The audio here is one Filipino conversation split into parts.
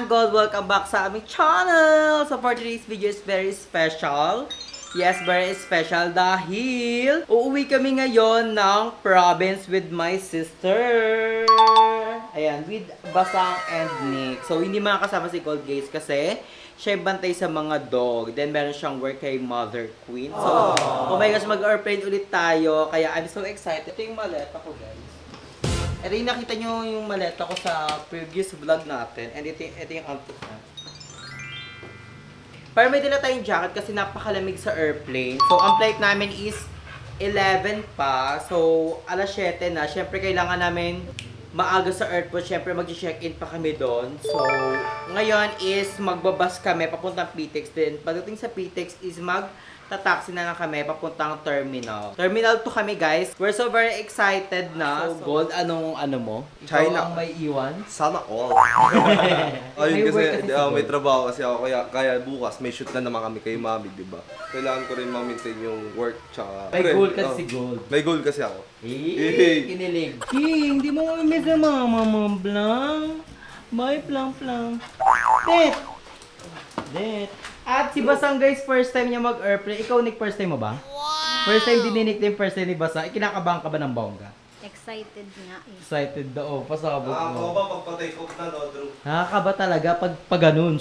ka-Angold! Welcome back sa aming channel! So for today's video is very special. Yes, very special dahil uuwi kami ngayon ng province with my sister. Ayan, with Basang and Nick. So hindi makakasama si Gold guys kasi siya bantay sa mga dog. Then meron siyang work kay Mother Queen. So, oh my gosh, mag-airplane ulit tayo. Kaya I'm so excited. Ito yung maleta ko guys. Ito yung nakita nyo yung maleta ko sa previous vlog natin. And ito yung outfit na. Pero may dala tayong jacket kasi napakalamig sa airplane. So, ang flight namin is 11 pa. So, alas 7 na. Siyempre, kailangan namin maaga sa airport. Siyempre, mag-check-in pa kami doon. So, ngayon is magbabas kami papuntang PTEX din. Pagdating sa PTEX is magta-taxi na lang kami papuntang terminal. Terminal 2 kami, guys. We're so very excited na. So, Gold, anong ano mo? China. Ikaw ang may iwan? Sana all. Ayun kasi, may trabaho kasi ako. Kaya bukas, may shoot na naman kami kay Mami, diba? Kailangan ko rin ma-maintain yung work, tsaka... May goal kasi Gold. May goal kasi ako. Kinilig. King, di mo mamimiss na mama mo, Blang. Bye, Plang. Det. At si Basang guys, first time niya mag-airplane. Ikaw, Nick, first time mo ba? Wow! First time din ni Nick, first time ni Basang. Kinakabahan ka ba ng bongga? Excited nga eh. Excited daw. Pasabog mo. Ako ba pagpa-take off na, no, Drew? Nakakaba talaga pag ganun.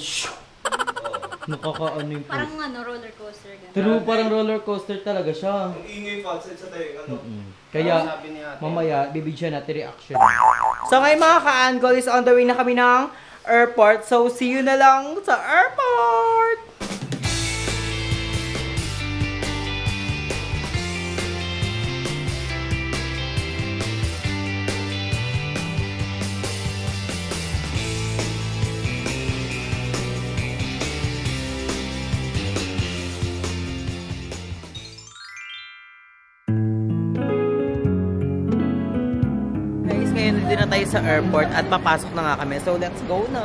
Nakakaano yung... Parang ano, roller coaster. Ganun. True, parang roller coaster talaga siya. Ang ingay pa sa tayo, ano? Kaya, mamaya, bibigyan natin reaction. So ngayon mga ka-Angol is on the way na kami ng airport. So, see you na lang sa airport! Ngayon din na tayo sa airport at papasok na nga kami. So, let's go na!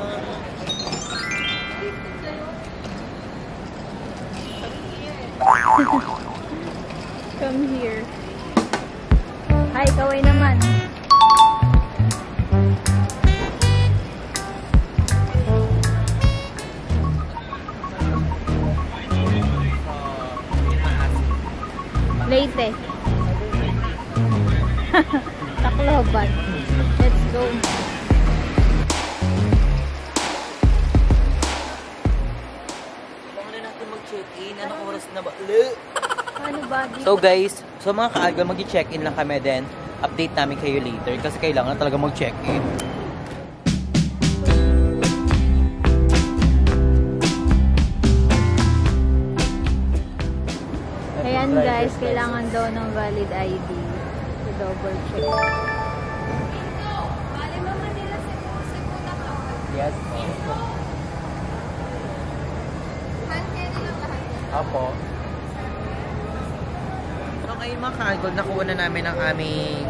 Come here. Hi, kaway naman. Leyte. Tacloban. Let's go. Kailangan na natin mag-check-in. Anong oras na ba? Ano ba? So guys, so mga ka-Angol, mag-check-in lang kami din. Update namin kayo later kasi kailangan talaga mag-check-in. Ayan guys, kailangan daw ng valid ID. Double check. Yes. Apo. So ngayon mga ka-Angol, nakuha na namin ang aming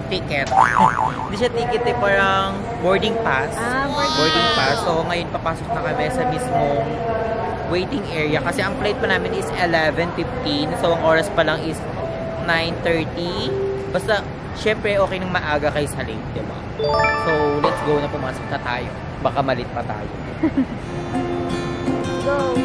ticket. Hindi siya ticket eh, parang boarding pass. Boarding pass. So ngayon papasok na kami sa mismong waiting area. Kasi ang flight pa namin is 11:15. So ang oras pa lang is 9:30. Basta, syempre, okay nang maaga kayo sa late, diba? So, let's go na, pumasok na tayo. Baka malit pa tayo. Go!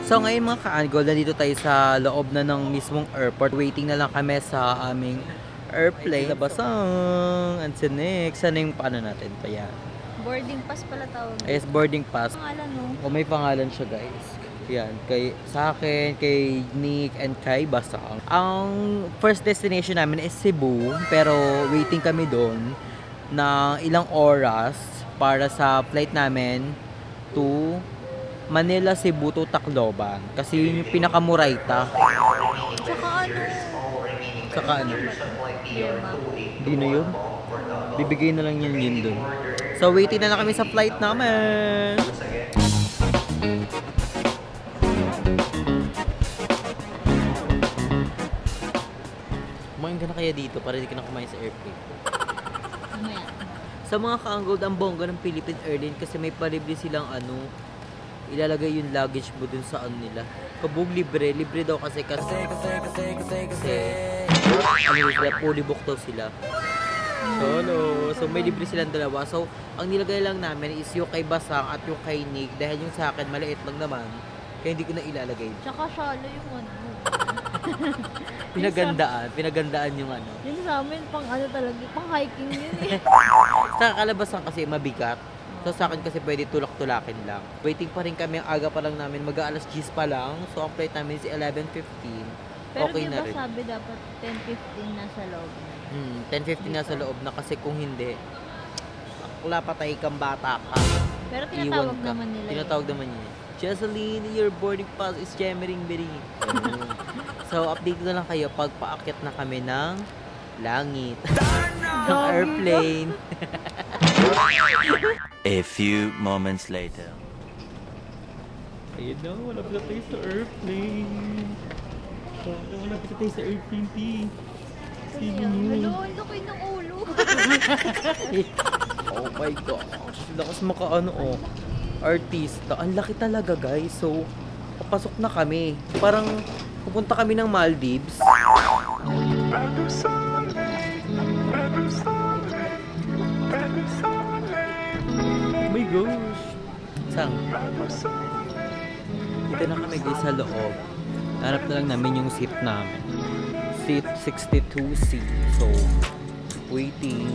So, ngayon mga ka-Angol, nandito tayo sa loob na ng mismong airport. Waiting na lang kami sa aming airplane. Basang! And si Nick, sana yung paano natin pa yan? Boarding pass pala tawag. Yes, boarding pass. Pangalan mo? O may pangalan siya guys. Yan, sa akin, kay Nick, and kay Basang. Ang first destination namin is Cebu, pero waiting kami doon na ilang oras para sa flight namin to Manila, Cebu to Tacloban. Kasi yun yung pinakamurayta. Tsaka ano? Hindi na yun? Bibigay na lang yun doon. So waiting na lang kami sa flight namin. Kumain ka na kaya dito para hindi ka na kumain sa airplane. Sa mga ka-Angol, ang bongga ng Philippine Airlines kasi may palibre silang ilalagay yung luggage mo dun sa nila. Kabog libre daw kasi ano sila, fully booked daw sila. So may libre silang dalawa. So, ang nilagay lang namin is yung kay Basang at yung kay Nick. Dahil yung sa akin, maliit lang naman. Kaya hindi ko na ilalagay. Tsaka shallow yung ano. Pinagandaan yung ano. Yun sa amin, pang ano talaga, pang hiking yun eh. Sa kalabasan kasi mabigat. So sa akin kasi pwede tulak-tulakin lang. Waiting pa rin kami, ang aga pa lang namin, mag-aalas 10 pa lang. So ang flight namin is 11:15. Pero Okay di na ba rin. sabi dapat 10:15 nasa loob na? 10:15 na sa loob na kasi kung hindi, wala patay kang bata ka. Pero Iwan tinatawag ka. naman nila. Tinatawag naman niya. Jocelyn, your boarding pass is jammering beri. So update na lang kayo pag paakyat na kami ng langit. Ng airplane. A few moments later. Ayun na, wala pa tayo sa airplane. Wala pa tayo sa airplane, P. Hello, ang laki ng ulo. Oh my gosh. Lakas makaano oh. Artista. Ang laki talaga guys. So, papasok na kami. Parang pupunta kami ng Maldives. Oh my gosh. Sang? Dito na kami guys sa loob. Hanap na lang namin yung seat namin. Seat 62C. So, waiting.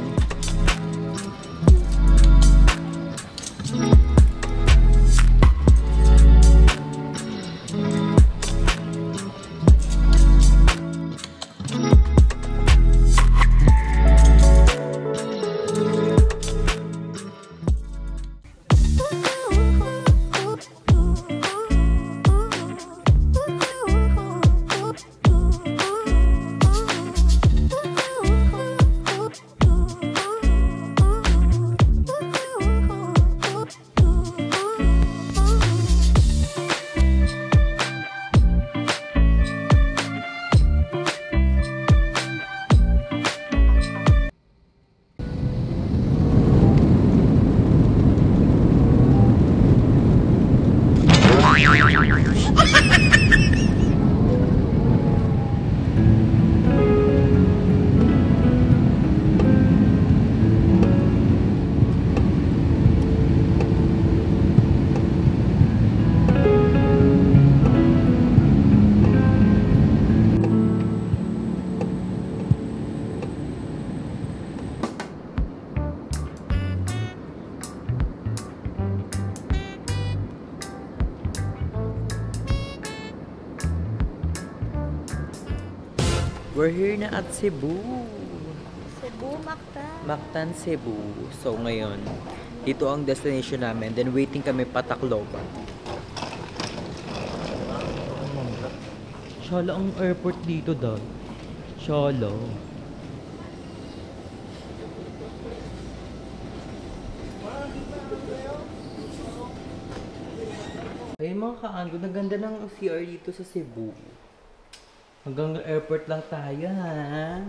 We're here na at Cebu. Cebu, Mactan. Mactan, Cebu. So ngayon, dito ang destination namin. Then waiting kami pa Tacloban. Shala ang airport dito daw. Shala. Ay mga kaanggo, naganda ng CR dito sa Cebu. Hanggang airport lang tayo, ha?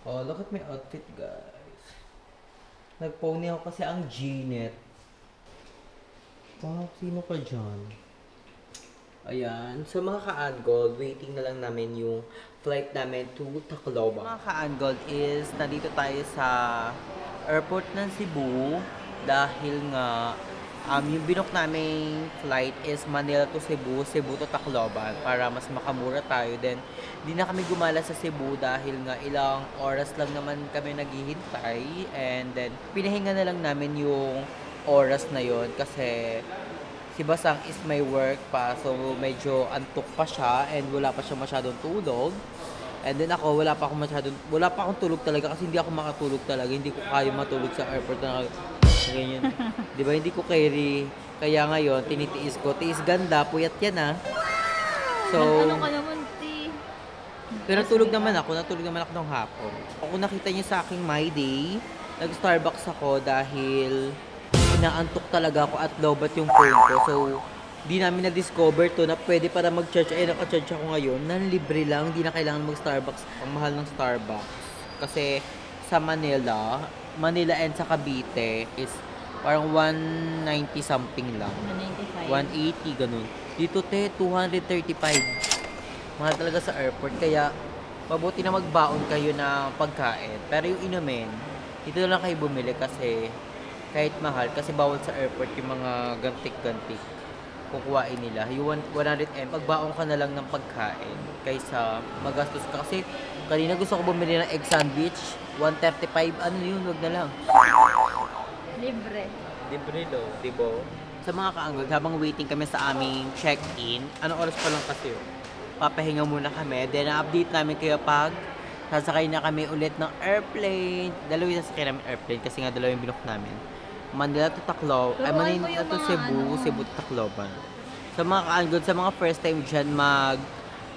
Oh, look at my outfit, guys. Nagpony ako kasi ang Gnet. Wow, sino ka dyan? Ayan. So, mga ka-Angold, waiting na lang namin yung flight namin to Tacloban. Mga ka-Angold is, nandito tayo sa airport ng Cebu dahil nga yung binook naming flight is Manila to Cebu, Cebu to Tacloban para mas makamura tayo. Then, di na kami gumala sa Cebu dahil nga ilang oras lang naman kami naghihintay. And then, pinahinga na lang namin yung oras na yon kasi si Basang is may work pa. So, medyo antok pa siya and wala pa siya masyadong tulog. And then ako, wala pa akong tulog talaga kasi hindi ako makatulog talaga. Hindi ko kaya matulog sa airport na ganyan. Di ba, hindi ko carry. Kaya ngayon, tinitiis ko. Tiis ganda, puyat yan ah. So, Ano ka naman, T? pero natulog naman ako ng hapon. Kung nakita niyo sa aking My Day, nag-Starbucks ako dahil inaantok talaga ako at lowbat yung phone ko. So, di namin na-discover to na pwede para mag-charge. Ay, naka-charge ako ngayon. Libre lang, di na kailangan mag-Starbucks. Ang mahal ng Starbucks. Kasi sa Manila and sa Cavite is parang 190 something lang. 195. 180, ganun. Dito, 235. Mahal talaga sa airport. Kaya, mabuti na magbaon kayo ng pagkain. Pero yung inumin, dito na lang kayo bumili kasi kahit mahal, kasi bawal sa airport yung mga gantik-gantik. Kukuhain nila. Yung 100M, magbaon ka na lang ng pagkain kaysa magastos ka. Kasi kanina gusto ko bumili ng egg sandwich, 135, ano yun, wag na lang. Libre. Libre do, diba? Sa mga kaanggol, habang waiting kami sa aming check-in, anong oras pa lang kasi yun? Papahinga muna kami, then na-update namin kayo pag sasakay na kami ulit ng airplane. Dalawa yung sasakay namin airplane kasi nga dalawa yung binook namin. Manila to Tacloban, ay Manila to Cebu, Cebu to Tacloban. Sa mga kaanggol, sa mga first time dyan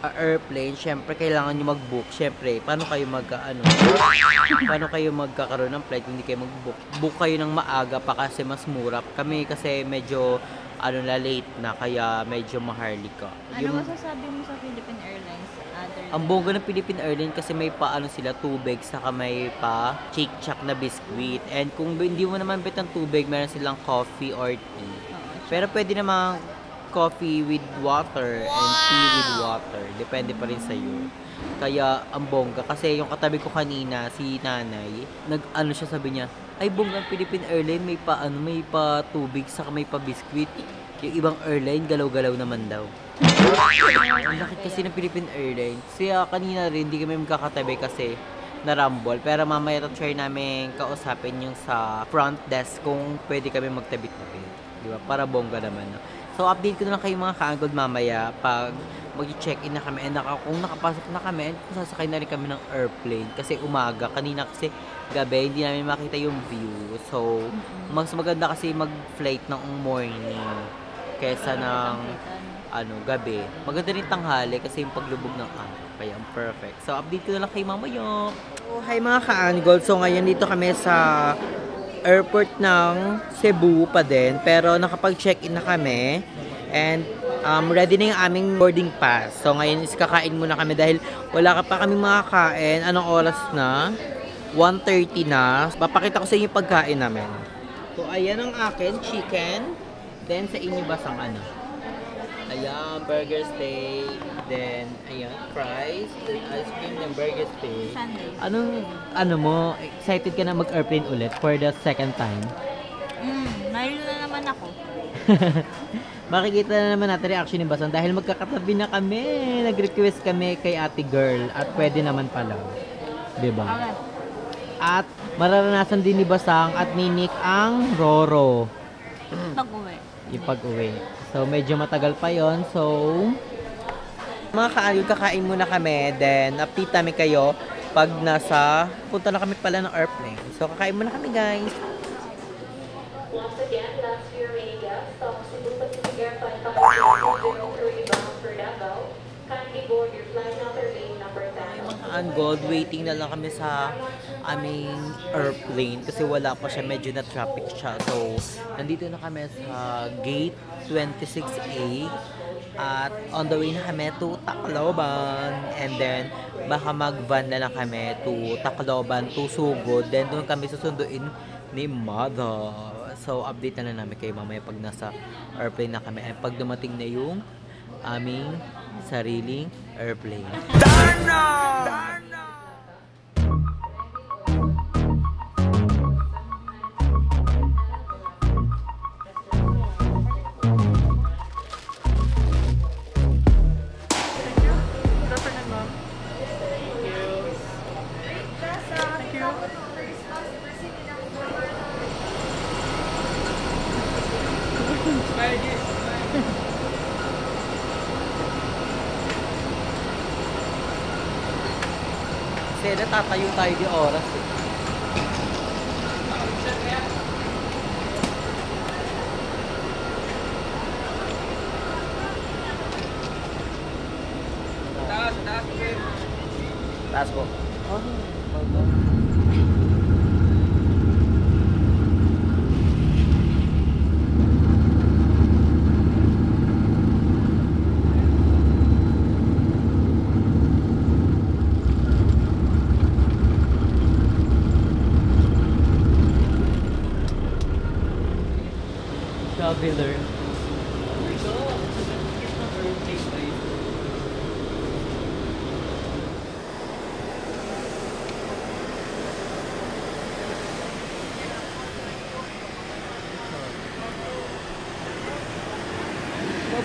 airplane, syempre kailangan nyo mag-book. Syempre, paano kayo paano kayo magkakaroon ng flight kung hindi kayo mag-book? Book kayo ng maaga pa kasi mas mura. Kami kasi medyo late na kaya medyo maharli ka. Ano masasabi mo sa Philippine Airlines? Ang bongga ng Philippine Airlines kasi may pa sila tubig saka may pa chick-chack na biscuit. And kung hindi mo naman bet ng tubig, meron silang coffee or tea. Pero pwede namang coffee with water and tea with water. Depende pa rin sa'yo. Kaya, ang bongga. Kasi yung katabi ko kanina, si nanay, siya sabi niya, ay bongga ang Philippine Airlines, may pa tubig, saka may pa biscuit. Yung ibang airline, galaw-galaw naman daw. Ang lakit kasi ng Philippine Airlines. Kaya kanina rin, hindi kami magkakatabi kasi narambol. Pero mamaya try namin kausapin yung sa front desk kung pwede kami magtabi-tabi. Diba? Para bongga naman. No? So, update ko na lang kayo mga kaanggod mamaya pag mag-check-in na kami and kung nakapasok na kami and kung sasakay na rin kami ng airplane kasi umaga. Kanina kasi gabi, hindi namin makita yung view. So, mas maganda kasi mag-flight ng morning kesa ng gabi. Maganda rin tanghali kasi yung paglubog ng araw. Kaya perfect. So, update ko na lang kayo mamaya. So, hi mga kaanggod. So, ngayon dito kami sa airport ng Cebu pa din, pero nakapag-check-in na kami and ready na yung aming boarding pass. So ngayon is kakain muna kami dahil wala pa kami makakain. Anong oras na? 1:30 na. Papakita ko sa inyo yung pagkain namin. So ayan ang akin, chicken. Then sa inyo basang ayan, burger steak. Then, ayan, fries, then ice cream, then burger steak. Ano mo, excited ka na mag-airplane ulit for the second time? Nahilo na naman ako. Makikita na naman natin reaction ni Basang dahil magkakatabi na kami. Nag-request kami kay ate girl at pwede naman pala. Diba? Okay. At mararanasan din ni Basang at ni Nick ang Roro. Pag-uwi. Yung pag-uwi. So, medyo matagal pa yon. So, mga kaanggol, kakain muna kami. Then, update namin kayo pag punta na kami pala ng airplane. So, kakain muna kami, guys. Once again, last year may guests of Cebu Pacific Airlines 003 bound for Davao. Kindly board your flight number gate number 10. Mga kaanggol, waiting na lang kami sa aming airplane kasi wala pa siya, medyo na traffic siya. So, nandito na kami sa gate 26A. At on the way na kami to Tacloban. And then, baka mag-van na lang kami to Tacloban, to Sugod. Then, doon kami susunduin ni Mother. So, update na lang namin kayo mamaya pag nasa airplane na kami. At pag dumating na yung aming sariling airplane. Darna! Kasi natatayo tayo di oras eh. Taas po. Traveler.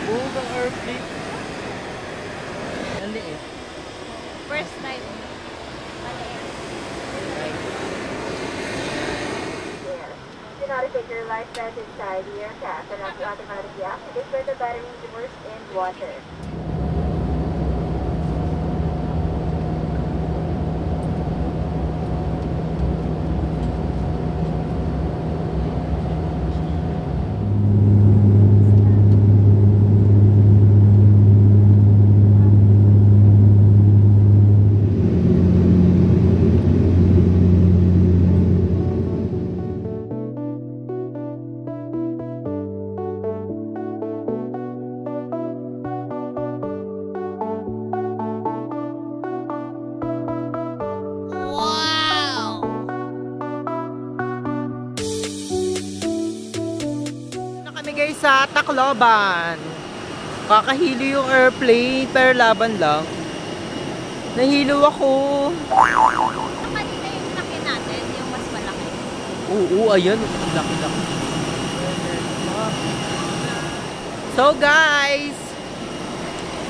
Bugang airplane. Ang liit. First time. Do not take your life vest inside the aircraft and not be automatically activated where the battery is immersed in water. Guys, sa Tacloban. Kakahilo yung airplane, pero laban lang. Nahilo ako. Kanina yung laki natin, yung mas malaki. Oo, ayan. Laki-laki. So guys,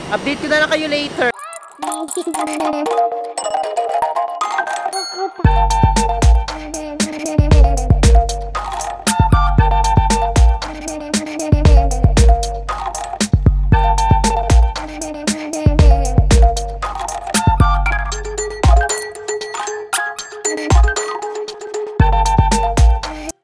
update ko na lang kayo later.